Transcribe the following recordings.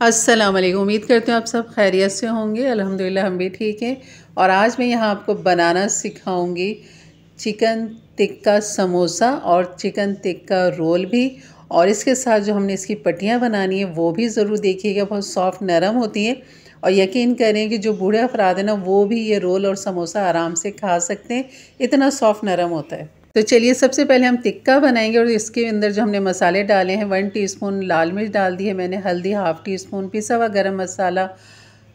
अस्सलाम वालेकुम। उम्मीद करती हूँ आप सब खैरियत से होंगे। अल्हम्दुलिल्लाह हम भी ठीक हैं। और आज मैं यहाँ आपको बनाना सिखाऊंगी चिकन टिक्का समोसा और चिकन टिक्का रोल भी। और इसके साथ जो हमने इसकी पट्टियाँ बनानी है वो भी ज़रूर देखिएगा, बहुत सॉफ्ट नरम होती हैं। और यकीन करें कि जो बूढ़े अफराद हैं ना वो भी ये रोल और समोसा आराम से खा सकते हैं, इतना सॉफ्ट नरम होता है। तो चलिए सबसे पहले हम टिक्का बनाएंगे। और इसके अंदर जो हमने मसाले डाले हैं, 1 टीस्पून लाल मिर्च डाल दी है मैंने, हल्दी हाफ़ टी स्पून, पिसा हुआ गरम मसाला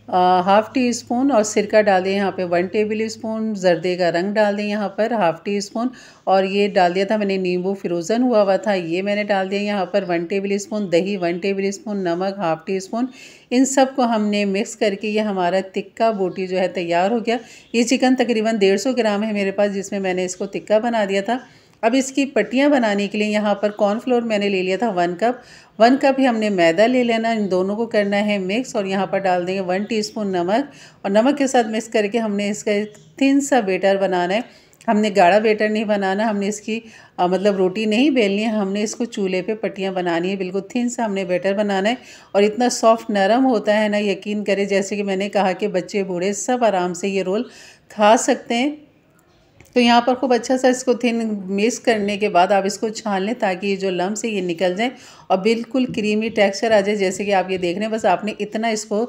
हाफ़ टी स्पून और सिरका डाल दिया यहाँ पे 1 टेबल स्पून, जर्दे का रंग डाल दें यहाँ पर हाफ़ टी स्पून। और ये डाल दिया था मैंने नींबू फ्रोज़न हुआ था, ये मैंने डाल दिया यहाँ पर 1 टेबल स्पून, दही 1 टेबल स्पून, नमक हाफ़ टी स्पून। इन सब को हमने मिक्स करके ये हमारा टिक्का बोटी जो है तैयार हो गया। ये चिकन तकरीबन 150 ग्राम है मेरे पास, जिसमें मैंने इसको टिक्का बना दिया था। अब इसकी पट्टियाँ बनाने के लिए यहाँ पर कॉर्नफ्लोर मैंने ले लिया था 1 कप। 1 कप ही हमने मैदा ले लेना, इन दोनों को करना है मिक्स। और यहाँ पर डाल देंगे 1 टीस्पून नमक, और नमक के साथ मिक्स करके हमने इसका एक थिन सा बेटर बनाना है। हमने गाढ़ा बेटर नहीं बनाना, हमने इसकी मतलब रोटी नहीं बेलनी है, हमने इसको चूल्हे पे पट्टियाँ बनानी है, बिल्कुल थिन सा हमने बेटर बनाना है। और इतना सॉफ्ट नरम होता है ना, यकीन करें, जैसे कि मैंने कहा कि बच्चे बूढ़े सब आराम से ये रोल खा सकते हैं। तो यहाँ पर खूब अच्छा सा इसको थिन मिक्स करने के बाद आप इसको छान लें ताकि ये जो लम्स है ये निकल जाए और बिल्कुल क्रीमी टेक्सचर आ जाए, जैसे कि आप ये देख रहे हैं। बस आपने इतना इसको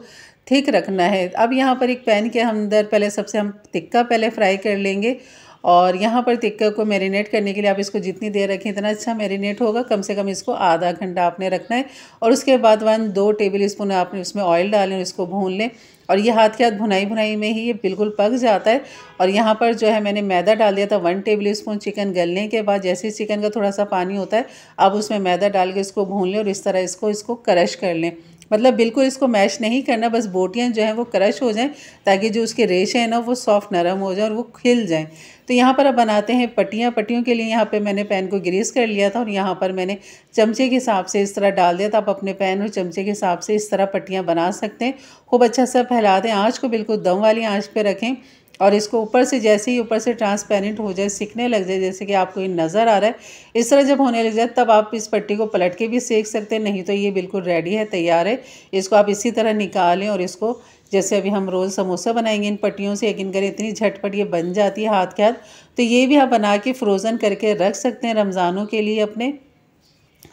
थिक रखना है। अब यहाँ पर एक पैन के अंदर पहले सबसे हम टिक्का पहले फ्राई कर लेंगे। और यहाँ पर टिक्का को मैरिनेट करने के लिए आप इसको जितनी देर रखें इतना अच्छा मैरिनेट होगा। कम से कम इसको आधा घंटा आपने रखना है। और उसके बाद 1-2 टेबल स्पून आपने उसमें ऑयल डालें और इसको भून लें। और ये हाथ के हाथ भुनाई भुनाई में ही ये बिल्कुल पक जाता है। और यहाँ पर जो है मैंने मैदा डाल दिया था 1 टेबल स्पून। चिकन गलने के बाद जैसे चिकन का थोड़ा सा पानी होता है, अब उसमें मैदा डाल के इसको भून लें और इस तरह इसको क्रश कर लें। मतलब बिल्कुल इसको मैश नहीं करना, बस बोटियाँ जो हैं वो क्रश हो जाएं ताकि जो उसके रेशे हैं ना वो सॉफ्ट नरम हो जाए और वो खिल जाएं। तो यहाँ पर अब बनाते हैं पट्टियाँ। पट्टियों के लिए यहाँ पे मैंने पैन को ग्रीस कर लिया था और यहाँ पर मैंने चमचे के हिसाब से इस तरह डाल दिया था। आप अपने पैन और चमचे के हिसाब से इस तरह पट्टियाँ बना सकते हैं। खूब अच्छा सा फैला दें, आँच को बिल्कुल दम वाली आँच पर रखें। और इसको ऊपर से जैसे ही ऊपर से ट्रांसपेरेंट हो जाए, सिकने लग जाए, जैसे कि आपको ये नज़र आ रहा है, इस तरह जब होने लग जाए तब आप इस पट्टी को पलट के भी सेक सकते हैं, नहीं तो ये बिल्कुल रेडी है, तैयार है। इसको आप इसी तरह निकालें और इसको जैसे अभी हम रोल समोसा बनाएंगे इन पट्टियों से, यकीन करें इतनी झटपट ये बन जाती है हाथ के हाथ। तो ये भी आप बना के फ्रोज़न करके रख सकते हैं रमज़ानों के लिए अपने।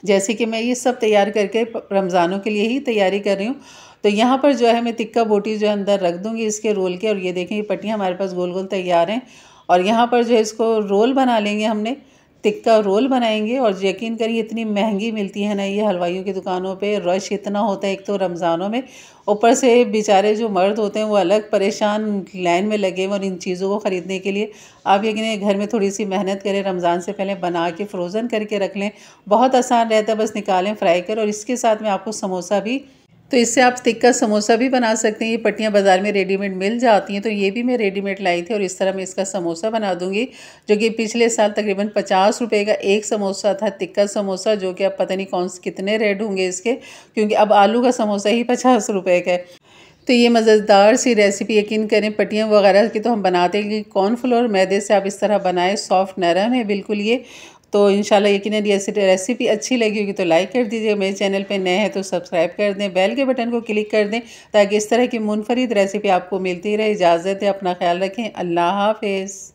जैसे कि मैं ये सब तैयार करके रमज़ानों के लिए ही तैयारी कर रही हूँ। तो यहाँ पर जो है मैं टिक्का बोटी जो है अंदर रख दूँगी इसके रोल के। और ये देखें ये पट्टियाँ हमारे पास गोल गोल तैयार हैं। और यहाँ पर जो है इसको रोल बना लेंगे, हमने टिक्का रोल बनाएंगे। और यकीन करिए इतनी महंगी मिलती है ना ये हलवाइयों की दुकानों पे, रश इतना होता है एक तो रमज़ानों में, ऊपर से बेचारे जो मर्द होते हैं वो अलग परेशान लाइन में लगे हुए और इन चीज़ों को ख़रीदने के लिए। आप यकीन घर में थोड़ी सी मेहनत करें, रमज़ान से पहले बना के फ्रोज़न करके रख लें, बहुत आसान रहता है, बस निकालें फ्राई कर। और इसके साथ में आपको समोसा भी, तो इससे आप टिक्का समोसा भी बना सकते हैं। ये पट्टियाँ बाज़ार में रेडीमेड मिल जाती हैं, तो ये भी मैं रेडीमेड लाई थी। और इस तरह मैं इसका समोसा बना दूँगी, जो कि पिछले साल तकरीबन 50 रुपये का एक समोसा था, टिक्का समोसा, जो कि अब पता नहीं कौन से कितने रेट होंगे इसके, क्योंकि अब आलू का समोसा ही 50 रुपये का है। तो ये मज़ेदार सी रेसिपी, यकीन करें पट्टियाँ वगैरह की तो हम बनाते हैं कि कॉर्नफ्लोर मैदे से आप इस तरह बनाएं, सॉफ्ट नरम है बिल्कुल ये। तो इंशाल्लाह यकीनन ये रेसिपी अच्छी लगी होगी तो लाइक कर दीजिए, मेरे चैनल पे नए हैं तो सब्सक्राइब कर दें, बेल के बटन को क्लिक कर दें ताकि इस तरह की मुनफरिद रेसिपी आपको मिलती रहे। इजाज़त है, अपना ख्याल रखें, अल्लाह हाफ़िज़।